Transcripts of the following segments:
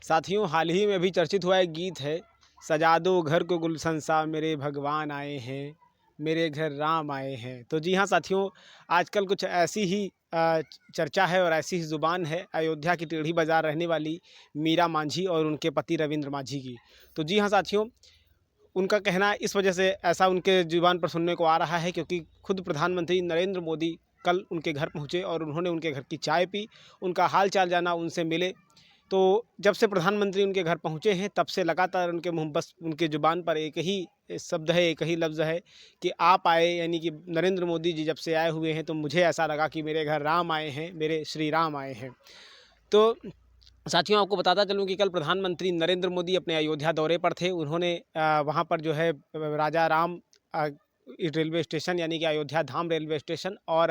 साथियों, हाल ही में अभी चर्चित हुआ एक गीत है, सजा दो घर को गुलशन सा मेरे भगवान आए हैं, मेरे घर राम आए हैं। तो जी हाँ साथियों, आजकल कुछ ऐसी ही चर्चा है और ऐसी ही ज़ुबान है अयोध्या की टेढ़ी बाज़ार रहने वाली मीरा मांझी और उनके पति रविंद्र मांझी की। तो जी हाँ साथियों, उनका कहना इस वजह से ऐसा उनके ज़ुबान पर सुनने को आ रहा है क्योंकि खुद प्रधानमंत्री नरेंद्र मोदी कल उनके घर पहुँचे और उन्होंने उनके घर की चाय पी, उनका हाल चाल जाना, उनसे मिले। तो जब से प्रधानमंत्री उनके घर पहुँचे हैं तब से लगातार उनके मुँह बस उनके ज़ुबान पर एक ही शब्द है, एक ही लफ्ज़ है कि आप आए, यानी कि नरेंद्र मोदी जी जब से आए हुए हैं तो मुझे ऐसा लगा कि मेरे घर राम आए हैं, मेरे श्री राम आए हैं। तो साथियों, आपको बताता चलूँ कि कल प्रधानमंत्री नरेंद्र मोदी अपने अयोध्या दौरे पर थे। उन्होंने वहाँ पर जो है राजा राम रेलवे स्टेशन, यानी कि अयोध्या धाम रेलवे स्टेशन और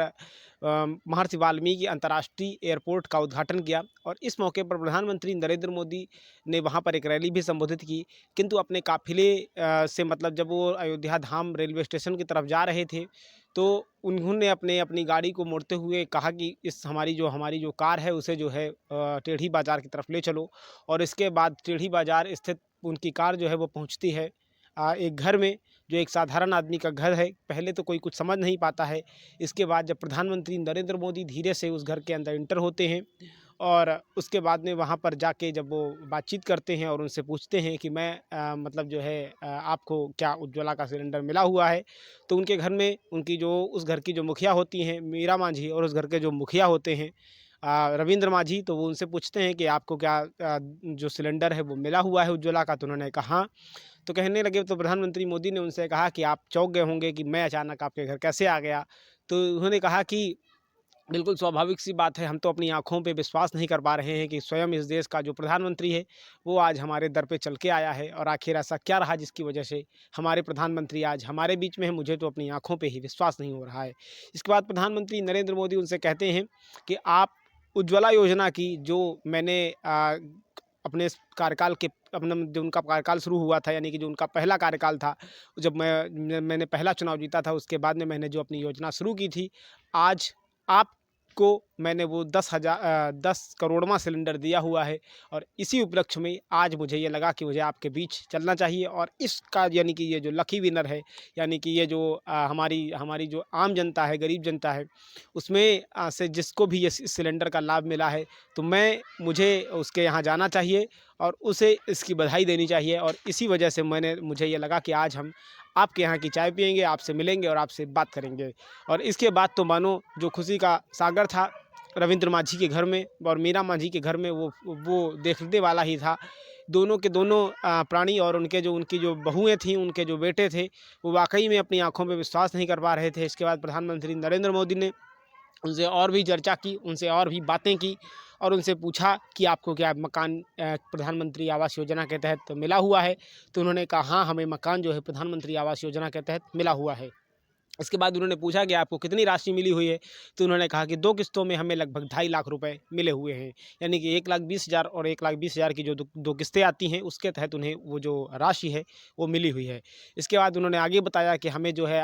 महर्षि वाल्मीकि अंतर्राष्ट्रीय एयरपोर्ट का उद्घाटन किया। और इस मौके पर प्रधानमंत्री नरेंद्र मोदी ने वहाँ पर एक रैली भी संबोधित की, किंतु अपने काफ़िले से मतलब जब वो अयोध्या धाम रेलवे स्टेशन की तरफ जा रहे थे तो उन्होंने अपनी गाड़ी को मोड़ते हुए कहा कि इस हमारी जो कार है उसे जो है टेढ़ी बाज़ार की तरफ ले चलो। और इसके बाद टेढ़ी बाज़ार स्थित उनकी कार जो है वो पहुंचती है एक घर में, जो एक साधारण आदमी का घर है। पहले तो कोई कुछ समझ नहीं पाता है। इसके बाद जब प्रधानमंत्री नरेंद्र मोदी धीरे से उस घर के अंदर इंटर होते हैं और उसके बाद में वहाँ पर जाके जब वो बातचीत करते हैं और उनसे पूछते हैं कि मैं मतलब जो है आपको क्या उज्ज्वला का सिलेंडर मिला हुआ है। तो उनके घर में उनकी जो उस घर की जो मुखिया होती हैं मीरा मांझी, और उस घर के जो मुखिया होते हैं रविंद्र मांझी, तो वो उनसे पूछते हैं कि आपको क्या जो सिलेंडर है वो मिला हुआ है उज्ज्वला का। तो उन्होंने कहा हाँ। तो कहने लगे, तो प्रधानमंत्री मोदी ने उनसे कहा कि आप चौंक गए होंगे कि मैं अचानक आपके घर कैसे आ गया। तो उन्होंने कहा कि बिल्कुल स्वाभाविक सी बात है, हम तो अपनी आँखों पे विश्वास नहीं कर पा रहे हैं कि स्वयं इस देश का जो प्रधानमंत्री है, वो आज हमारे दर पे चल के आया है। और आखिर ऐसा क्या रहा जिसकी वजह से हमारे प्रधानमंत्री आज हमारे बीच में है, मुझे तो अपनी आँखों पे ही विश्वास नहीं हो रहा है। इसके बाद प्रधानमंत्री नरेंद्र मोदी उनसे कहते हैं कि आप उज्ज्वला योजना की जो मैंने अपने कार्यकाल के अपना जो उनका कार्यकाल शुरू हुआ था, यानी कि जो उनका पहला कार्यकाल था, जब मैंने पहला चुनाव जीता था, उसके बाद में मैंने जो अपनी योजना शुरू की थी, आज आपको मैंने वो 10 करोड़वां सिलेंडर दिया हुआ है। और इसी उपलक्ष्य में आज मुझे ये लगा कि मुझे आपके बीच चलना चाहिए और इसका, यानी कि ये जो लकी विनर है, यानी कि ये जो हमारी हमारी जो आम जनता है, गरीब जनता है, उसमें से जिसको भी ये सिलेंडर का लाभ मिला है, तो मुझे उसके यहाँ जाना चाहिए और उसे इसकी बधाई देनी चाहिए। और इसी वजह से मुझे ये लगा कि आज हम आपके यहाँ की चाय पिएंगे, आपसे मिलेंगे और आपसे बात करेंगे। और इसके बाद तो मानो जो खुशी का सागर था रविंद्र मांझी के घर में और मीरा मांझी के घर में, वो देखने वाला ही था। दोनों के दोनों प्राणी और उनकी जो बहुएं थीं, उनके जो बेटे थे, वो वाकई में अपनी आंखों पे विश्वास नहीं कर पा रहे थे। इसके बाद प्रधानमंत्री नरेंद्र मोदी ने उनसे और भी चर्चा की, उनसे और भी बातें की और उनसे पूछा कि आपको क्या मकान प्रधानमंत्री आवास योजना के तहत मिला हुआ है। तो उन्होंने कहा हाँ, हमें मकान जो है प्रधानमंत्री आवास योजना के तहत मिला हुआ है। इसके बाद उन्होंने पूछा कि आपको कितनी राशि मिली हुई है। तो उन्होंने कहा कि 2 किस्तों में हमें लगभग 2.5 लाख रुपए मिले हुए हैं, यानी कि 1,20,000 और 1,20,000 की जो दो किस्तें आती हैं, उसके तहत उन्हें वो जो राशि है वो मिली हुई है। इसके बाद उन्होंने आगे बताया कि हमें जो है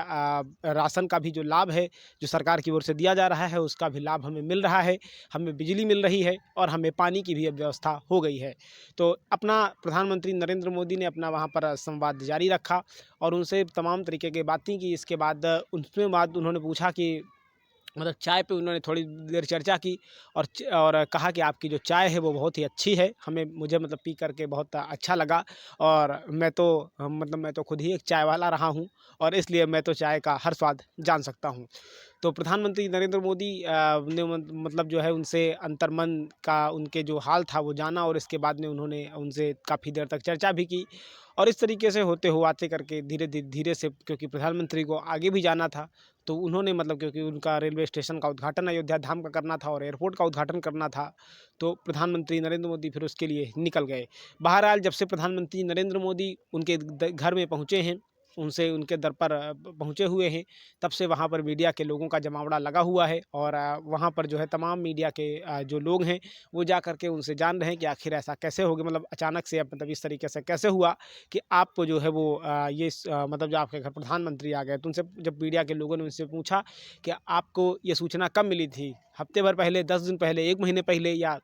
राशन का भी जो लाभ है, जो सरकार की ओर से दिया जा रहा है, उसका भी लाभ हमें मिल रहा है, हमें बिजली मिल रही है और हमें पानी की भी अब व्यवस्था हो गई है। तो अपना प्रधानमंत्री नरेंद्र मोदी ने अपना वहाँ पर संवाद जारी रखा और उनसे तमाम तरीके की बातें की। इसके बाद उसमें बाद उन्होंने पूछा कि मतलब चाय पे उन्होंने थोड़ी देर चर्चा की और कहा कि आपकी जो चाय है वो बहुत ही अच्छी है, मुझे मतलब पी करके बहुत अच्छा लगा। और मैं तो खुद ही एक चाय वाला रहा हूँ और इसलिए मैं तो चाय का हर स्वाद जान सकता हूँ। तो प्रधानमंत्री नरेंद्र मोदी ने मतलब जो है उनसे अंतर्मन का उनके जो हाल था वो जाना और इसके बाद में उन्होंने उनसे काफ़ी देर तक चर्चा भी की। और इस तरीके से होते हुआते करके धीरे से, क्योंकि प्रधानमंत्री को आगे भी जाना था, तो उन्होंने मतलब क्योंकि उनका रेलवे स्टेशन का उद्घाटन अयोध्या धाम का करना था और एयरपोर्ट का उद्घाटन करना था, तो प्रधानमंत्री नरेंद्र मोदी फिर उसके लिए निकल गए। बहरहाल जब से प्रधानमंत्री नरेंद्र मोदी उनके घर में पहुँचे हैं, उनसे उनके दर पर पहुँचे हुए हैं, तब से वहाँ पर मीडिया के लोगों का जमावड़ा लगा हुआ है। और वहाँ पर जो है तमाम मीडिया के जो लोग हैं, वो जा करके उनसे जान रहे हैं कि आखिर ऐसा कैसे हो गया, मतलब अचानक से मतलब इस तरीके से कैसे हुआ कि आपको जो है वो मतलब जो आपके घर प्रधानमंत्री आ गए। तो उनसे जब मीडिया के लोगों ने उनसे पूछा कि आपको ये सूचना कब मिली थी? हफ्ते भर पहले, 10 दिन पहले, 1 महीने पहले या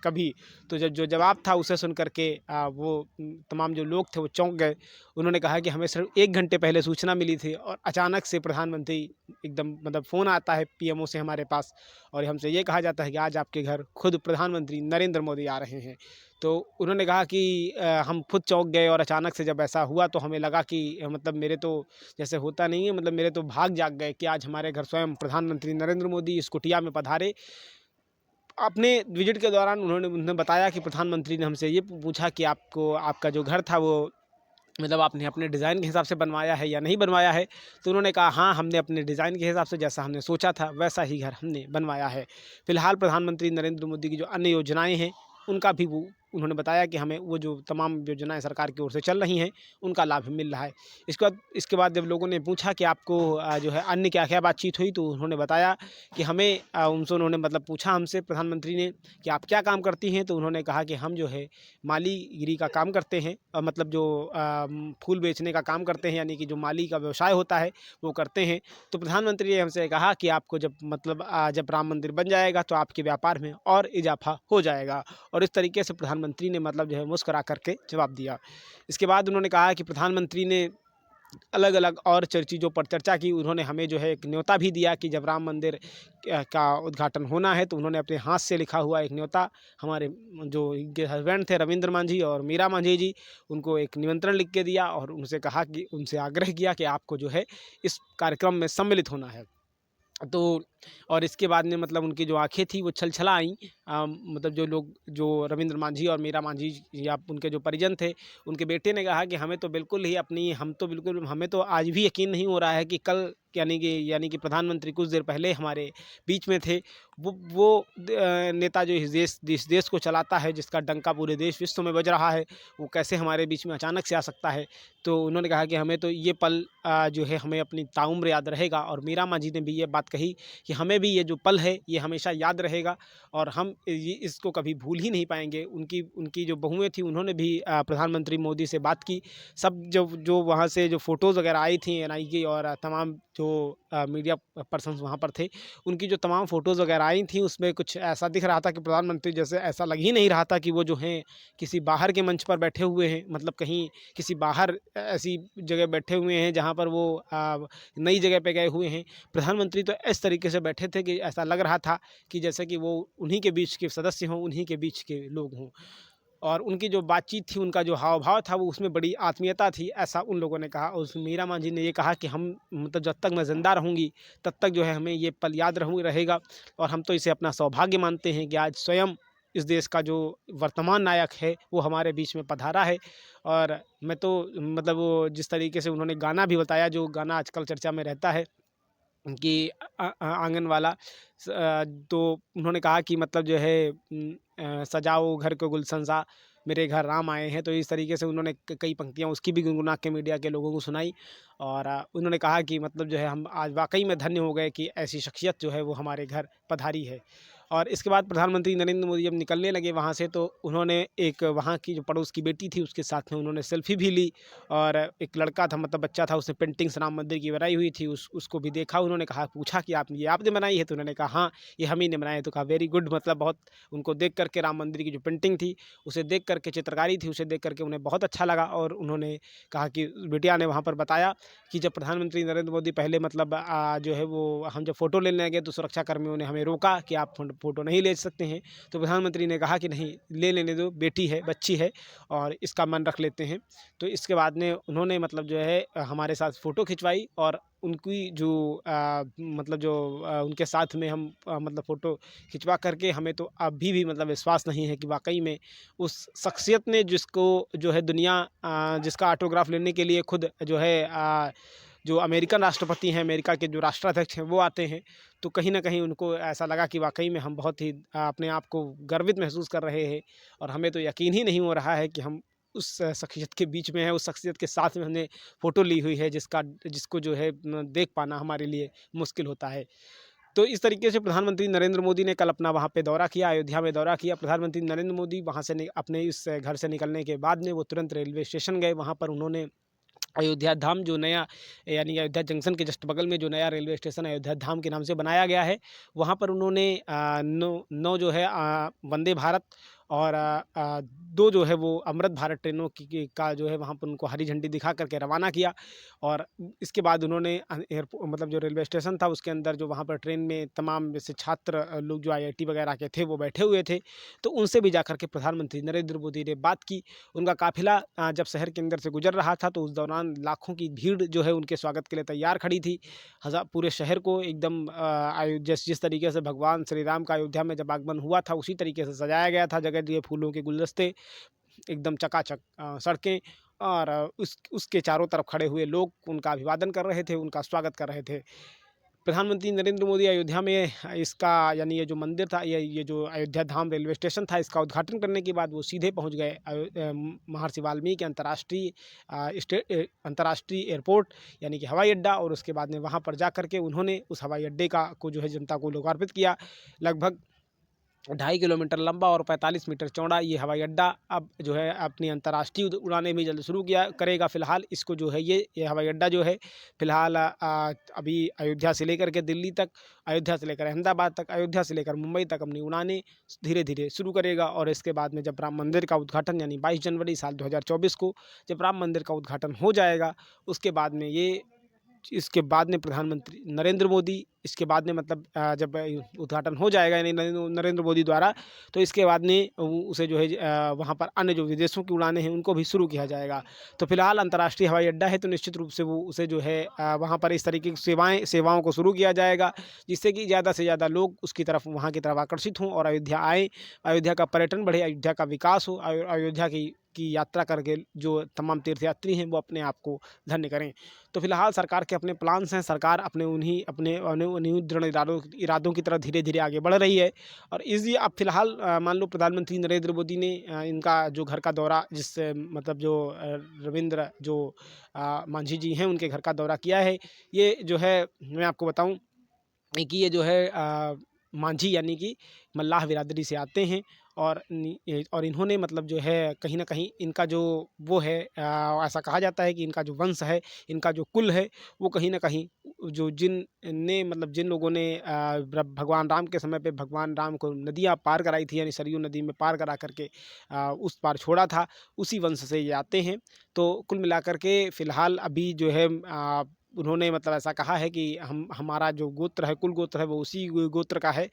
कभी। तो जब जो जवाब था उसे सुन कर के वो तमाम जो लोग थे वो चौंक गए। उन्होंने कहा कि हमें सिर्फ 1 घंटे पहले सूचना मिली थी और अचानक से प्रधानमंत्री एकदम मतलब फ़ोन आता है पीएमओ से हमारे पास और हमसे ये कहा जाता है कि आज आपके घर खुद प्रधानमंत्री नरेंद्र मोदी आ रहे हैं। तो उन्होंने कहा कि हम खुद चौंक गए और अचानक से जब ऐसा हुआ तो हमें लगा कि मतलब मेरे तो जैसे होता नहीं है, मतलब मेरे तो भाग जाग गए कि आज हमारे घर स्वयं प्रधानमंत्री नरेंद्र मोदी इस कुटिया में पधारे। अपने विजिट के दौरान उन्होंने बताया कि प्रधानमंत्री ने हमसे ये पूछा कि आपको आपका जो घर था वो मतलब आपने अपने डिज़ाइन के हिसाब से बनवाया है या नहीं बनवाया है। तो उन्होंने कहा हाँ, हमने अपने डिज़ाइन के हिसाब से जैसा हमने सोचा था वैसा ही घर हमने बनवाया है। फिलहाल प्रधानमंत्री नरेंद्र मोदी की जो अन्य योजनाएं हैं उनका भी वो उन्होंने बताया कि हमें वो जो तमाम योजनाएं सरकार की ओर से चल रही हैं उनका लाभ मिल रहा है। इसके बाद जब लोगों ने पूछा कि आपको जो है अन्य क्या क्या बातचीत हुई, तो उन्होंने बताया कि हमें उनसे उन्होंने मतलब पूछा हमसे प्रधानमंत्री ने कि आप क्या काम करती हैं। तो उन्होंने कहा कि हम जो है मालीगिरी का काम करते हैं, मतलब जो फूल बेचने का काम करते हैं, यानी कि जो माली का व्यवसाय होता है वो करते हैं। तो प्रधानमंत्री ने हमसे कहा कि आपको जब मतलब जब राम मंदिर बन जाएगा तो आपके व्यापार में और इजाफा हो जाएगा। और इस तरीके से प्रधानमंत्री ने मतलब जो है मुस्कुरा करके जवाब दिया। इसके बाद उन्होंने कहा कि प्रधानमंत्री ने अलग अलग और चीज़ों पर चर्चा की। उन्होंने हमें जो है एक न्योता भी दिया कि जब राम मंदिर का उद्घाटन होना है तो उन्होंने अपने हाथ से लिखा हुआ एक न्योता हमारे जो इनके हस्बैंड थे रविंद्र मांझी और मीरा मांझी जी, उनको एक निमंत्रण लिख के दिया और उनसे कहा कि उनसे आग्रह किया कि आपको जो है इस कार्यक्रम में सम्मिलित होना है। तो और इसके बाद में मतलब उनकी जो आँखें थी वो छलछला आईं। मतलब जो लोग जो रविंद्र मांझी और मीरा मांझी या उनके जो परिजन थे, उनके बेटे ने कहा कि हमें तो बिल्कुल ही अपनी हम तो बिल्कुल हमें तो आज भी यकीन नहीं हो रहा है कि कल यानी कि प्रधानमंत्री कुछ देर पहले हमारे बीच में थे। वो नेता जो इस देश को चलाता है, जिसका डंका पूरे देश विश्व में बज रहा है, वो कैसे हमारे बीच में अचानक से आ सकता है। तो उन्होंने कहा कि हमें तो ये पल जो है हमें अपनी ताउम्र याद रहेगा। और मीरा मांझी ने भी ये बात कही कि हमें भी ये जो पल है ये हमेशा याद रहेगा और हम ये इसको कभी भूल ही नहीं पाएंगे। उनकी उनकी जो बहुएं थी उन्होंने भी प्रधानमंत्री मोदी से बात की। सब जो वहाँ से जो फ़ोटोज़ वगैरह आई थी एनआई की और तमाम जो मीडिया पर्सन्स वहाँ पर थे, उनकी जो तमाम फ़ोटोज़ वगैरह आई थी उसमें कुछ ऐसा दिख रहा था कि प्रधानमंत्री जैसे ऐसा लग ही नहीं रहा था कि वो जो हैं किसी बाहर के मंच पर बैठे हुए हैं, मतलब कहीं किसी बाहर ऐसी जगह बैठे हुए हैं जहाँ पर वो नई जगह पे गए हुए हैं। प्रधानमंत्री तो इस तरीके से बैठे थे कि ऐसा लग रहा था कि जैसे कि वो उन्हीं के बीच के सदस्य हों, उन्हीं के बीच के लोग हों। और उनकी जो बातचीत थी, उनका जो हाव-भाव था, वो उसमें बड़ी आत्मीयता थी, ऐसा उन लोगों ने कहा। और उस मीरा मांझी ने ये कहा कि हम मतलब जब तक मैं ज़िंदा रहूँगी, तब तक जो है हमें ये पल याद रहेगा और हम तो इसे अपना सौभाग्य मानते हैं कि आज स्वयं इस देश का जो वर्तमान नायक है, वो हमारे बीच में पधारा है। और मैं तो मतलब वो जिस तरीके से उन्होंने गाना भी बताया, जो गाना आजकल चर्चा में रहता है कि आंगन वाला तो उन्होंने कहा कि मतलब जो है सजाओ घर को गुलशन सा मेरे घर राम आए हैं। तो इस तरीके से उन्होंने कई पंक्तियाँ उसकी भी गुनगुना के मीडिया के लोगों को सुनाई। और उन्होंने कहा कि मतलब जो है हम आज वाकई में धन्य हो गए कि ऐसी शख्सियत जो है वो हमारे घर पधारी है। और इसके बाद प्रधानमंत्री नरेंद्र मोदी जब निकलने लगे वहाँ से, तो उन्होंने एक वहाँ की जो पड़ोस की बेटी थी उसके साथ में उन्होंने सेल्फी भी ली। और एक लड़का था, मतलब बच्चा था, उसने पेंटिंग्स राम मंदिर की बनाई हुई थी, उसको भी देखा। उन्होंने कहा, पूछा कि आप ये आपने बनाई है? तो उन्होंने कहा हाँ, ये हम ही ने बनाई है। तो कहा वेरी गुड, मतलब बहुत उनको देख करके राम मंदिर की जो पेंटिंग थी उसे देख करके, चित्रकारी थी उसे देख करके उन्हें बहुत अच्छा लगा। और उन्होंने कहा कि बिटिया ने वहाँ पर बताया कि जब प्रधानमंत्री नरेंद्र मोदी पहले मतलब जो है वो हम जब फ़ोटो लेने गए तो सुरक्षा कर्मियों ने हमें रोका कि आप फ़ोटो नहीं ले सकते हैं। तो प्रधानमंत्री ने कहा कि नहीं, ले लेने दो, बेटी है, बच्ची है और इसका मन रख लेते हैं। तो इसके बाद में उन्होंने मतलब जो है हमारे साथ फ़ोटो खिंचवाई। और उनकी जो मतलब जो उनके साथ में हम मतलब फ़ोटो खिंचवा करके हमें तो अभी भी मतलब विश्वास नहीं है कि वाक़ई में उस शख्सियत ने जिसको जो है दुनिया जिसका ऑटोग्राफ लेने के लिए खुद जो है जो अमेरिकन राष्ट्रपति हैं, अमेरिका के जो राष्ट्राध्यक्ष हैं वो आते हैं। तो कहीं न कहीं उनको ऐसा लगा कि वाक़ई में हम बहुत ही अपने आप को गर्वित महसूस कर रहे हैं। और हमें तो यकीन ही नहीं हो रहा है कि हम उस शख्सियत के बीच में हैं, उस शख्सियत के साथ में हमने फ़ोटो ली हुई है जिसको जो है देख पाना हमारे लिए मुश्किल होता है। तो इस तरीके से प्रधानमंत्री नरेंद्र मोदी ने कल अपना वहाँ पे दौरा किया, अयोध्या में दौरा किया। प्रधानमंत्री नरेंद्र मोदी वहाँ से अपने इस घर से निकलने के बाद में वो तुरंत रेलवे स्टेशन गए। वहाँ पर उन्होंने अयोध्या धाम जो नया, यानी अयोध्या जंक्शन के जस्ट बगल में जो नया रेलवे स्टेशन अयोध्या धाम के नाम से बनाया गया है, वहाँ पर उन्होंने नौ जो है वंदे भारत और 2 जो है वो अमृत भारत ट्रेनों का जो है वहाँ पर उनको हरी झंडी दिखा करके रवाना किया। और इसके बाद उन्होंने मतलब जो रेलवे स्टेशन था उसके अंदर जो वहाँ पर ट्रेन में तमाम जैसे छात्र लोग जो IIT वगैरह के थे वो बैठे हुए थे, तो उनसे भी जाकर के प्रधानमंत्री नरेंद्र मोदी ने बात की। उनका काफ़िला जब शहर के अंदर से गुजर रहा था तो उस दौरान लाखों की भीड़ जो है उनके स्वागत के लिए तैयार खड़ी थी। पूरे शहर को एकदम जिस तरीके से भगवान श्री राम का अयोध्या में जब आगमन हुआ था उसी तरीके से सजाया गया था। जगह-जगह फूलों के गुलदस्ते, एकदम चकाचक सड़कें, और उसके चारों तरफ खड़े हुए लोग उनका अभिवादन कर रहे थे, उनका स्वागत कर रहे थे। प्रधानमंत्री नरेंद्र मोदी अयोध्या में इसका, यानी ये जो मंदिर था, ये जो अयोध्या धाम रेलवे स्टेशन था, इसका उद्घाटन करने के बाद वो सीधे पहुंच गए महर्षि वाल्मीकि अंतर्राष्ट्रीय एयरपोर्ट, यानी कि हवाई अड्डा, और उसके बाद में वहां पर जा करके उन्होंने उस हवाई अड्डे को जो है जनता को लोकार्पित किया। लगभग 2.5 किलोमीटर लंबा और 45 मीटर चौड़ा ये हवाई अड्डा अब जो है अपनी अंतर्राष्ट्रीय उड़ानें भी जल्द शुरू करेगा। फ़िलहाल इसको जो है ये हवाई अड्डा जो है फ़िलहाल अभी अयोध्या से लेकर के दिल्ली तक, अयोध्या से लेकर अहमदाबाद तक, अयोध्या से लेकर मुंबई तक अपनी उड़ानें धीरे-धीरे शुरू करेगा। और इसके बाद में जब राम मंदिर का उद्घाटन, यानी 22 जनवरी साल 2024 को जब राम मंदिर का उद्घाटन हो जाएगा, उसके बाद में इसके बाद में प्रधानमंत्री नरेंद्र मोदी, इसके बाद में मतलब जब उद्घाटन हो जाएगा यानी नरेंद्र मोदी द्वारा, तो इसके बाद में उसे जो है वहाँ पर अन्य जो विदेशों की उड़ानें हैं उनको भी शुरू किया जाएगा। तो फिलहाल अंतर्राष्ट्रीय हवाई अड्डा है, तो निश्चित रूप से वो उसे जो है वहाँ पर इस तरीके की सेवाओं को शुरू किया जाएगा, जिससे कि ज़्यादा से ज़्यादा लोग उसकी तरफ, वहाँ की तरफ आकर्षित हों और अयोध्या आएँ, अयोध्या का पर्यटन बढ़े, अयोध्या का विकास हो, अयोध्या की यात्रा करके जो तमाम तीर्थयात्री हैं वो अपने आप को धन्य करें। तो फिलहाल सरकार के अपने प्लान्स हैं, सरकार उन्हीं दृढ़ इरादों की तरफ धीरे-धीरे आगे बढ़ रही है। और इसलिए अब फिलहाल मान लो प्रधानमंत्री नरेंद्र मोदी ने इनका जो घर का दौरा, मतलब जो रविंद्र जो मांझी जी हैं उनके घर का दौरा किया है, ये जो है मैं आपको बताऊँ कि ये जो है मांझी यानी कि मल्लाह बिरादरी से आते हैं। और इन्होंने मतलब जो है कहीं न कहीं इनका जो वो है, ऐसा कहा जाता है कि इनका जो वंश है, इनका जो कुल है, वो कहीं न कहीं जिन लोगों ने भगवान राम के समय पे भगवान राम को नदियाँ पार कराई थी, यानी सरयू नदी में पार करा करके उस पार छोड़ा था, उसी वंश से ये आते हैं। तो कुल मिलाकर के फ़िलहाल अभी जो है उन्होंने मतलब ऐसा कहा है कि हमारा जो गोत्र है, कुल गोत्र है, वो उसी गोत्र का है।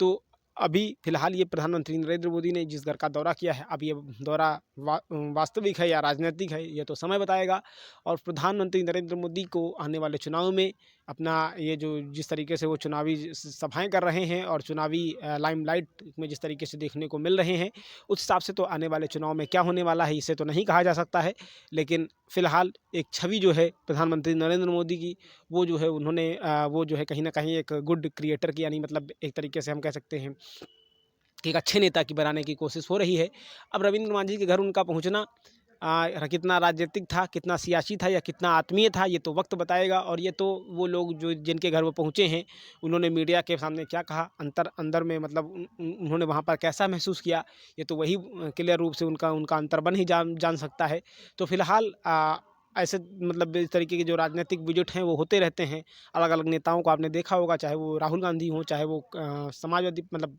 तो अभी फ़िलहाल ये प्रधानमंत्री नरेंद्र मोदी ने जिस घर का दौरा किया है, अब ये दौरा वास्तविक है या राजनैतिक है, ये तो समय बताएगा। और प्रधानमंत्री नरेंद्र मोदी को आने वाले चुनाव में अपना ये जो जिस तरीके से वो चुनावी सभाएँ कर रहे हैं और चुनावी लाइमलाइट में जिस तरीके से देखने को मिल रहे हैं, उस हिसाब से तो आने वाले चुनाव में क्या होने वाला है, इसे तो नहीं कहा जा सकता है। लेकिन फ़िलहाल एक छवि जो है प्रधानमंत्री नरेंद्र मोदी की, वो जो है उन्होंने वो जो है कहीं न कहीं एक गुड क्रिएटर की, यानी मतलब एक तरीके से हम कह सकते हैं कि एक अच्छे नेता की बनाने की कोशिश हो रही है। अब रविंद्र मांझी के घर उनका पहुँचना कितना राजनीतिक था, कितना सियासी था या कितना आत्मीय था, ये तो वक्त बताएगा। और ये तो वो लोग जो जिनके घर वो पहुँचे हैं, उन्होंने मीडिया के सामने क्या कहा, अंदर में मतलब उन्होंने वहाँ पर कैसा महसूस किया, ये तो वही क्लियर रूप से उनका अंतर्मन ही जान सकता है। तो फिलहाल ऐसे मतलब इस तरीके के जो राजनीतिक विजिट हैं वो होते रहते हैं। अलग-अलग नेताओं को आपने देखा होगा, चाहे वो राहुल गांधी हों, चाहे वो समाजवादी मतलब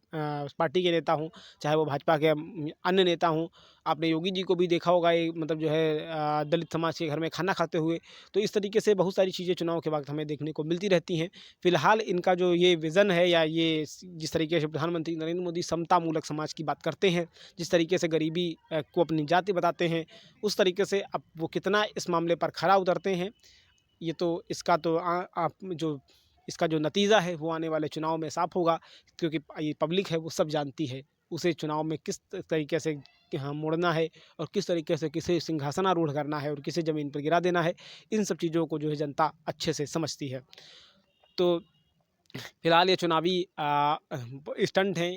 पार्टी के नेता हों, चाहे वो भाजपा के अन्य नेता हों। आपने योगी जी को भी देखा होगा, ये मतलब जो है दलित समाज के घर में खाना खाते हुए। तो इस तरीके से बहुत सारी चीज़ें चुनाव के वक़्त हमें देखने को मिलती रहती हैं। फिलहाल इनका जो ये विज़न है, या ये जिस तरीके से प्रधानमंत्री नरेंद्र मोदी समतामूलक समाज की बात करते हैं, जिस तरीके से गरीबी को अपनी जाति बताते हैं, उस तरीके से अब वो कितना इस मामले पर खरा उतरते हैं, ये तो इसका तो इसका जो नतीजा है वो आने वाले चुनाव में साफ होगा। क्योंकि ये पब्लिक है वो सब जानती है, उसे चुनाव में किस तरीके से हाँ मोड़ना है, और किस तरीके से किसे सिंहासनारूढ़ करना है और किसे ज़मीन पर गिरा देना है, इन सब चीज़ों को जो है जनता अच्छे से समझती है। तो फिलहाल ये चुनावी स्टंट हैं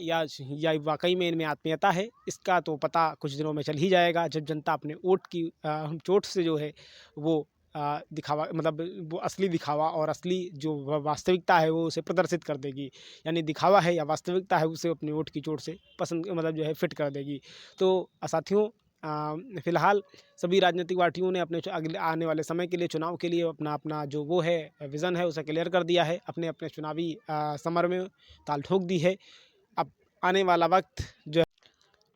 या वाकई में इनमें आत्मीयता है, इसका तो पता कुछ दिनों में चल ही जाएगा, जब जनता अपने वोट की चोट से जो है वो दिखावा, मतलब वो असली दिखावा और असली जो वास्तविकता है वो उसे प्रदर्शित कर देगी। यानी दिखावा है या वास्तविकता है, उसे अपने वोट की चोट से पसंद मतलब जो है फिट कर देगी। तो साथियों, फ़िलहाल सभी राजनीतिक पार्टियों ने अपने अगले आने वाले समय के लिए चुनाव के लिए अपना अपना जो वो है विज़न है उसे क्लियर कर दिया है, अपने अपने चुनावी समर में ताल ठोक दी है। अब आने वाला वक्त जो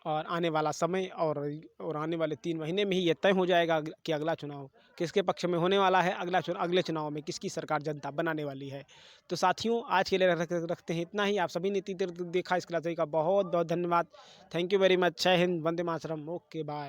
और आने वाला समय और आने वाले 3 महीने में ही ये तय हो जाएगा कि अगला चुनाव किसके पक्ष में होने वाला है, अगले चुनाव में किसकी सरकार जनता बनाने वाली है। तो साथियों, आज के लिए रखते हैं इतना ही। आप सभी ने देखा, इसके लिए सभी का बहुत बहुत धन्यवाद। Thank you very much. जय हिंद, वंदे मातरम। Okay, bye.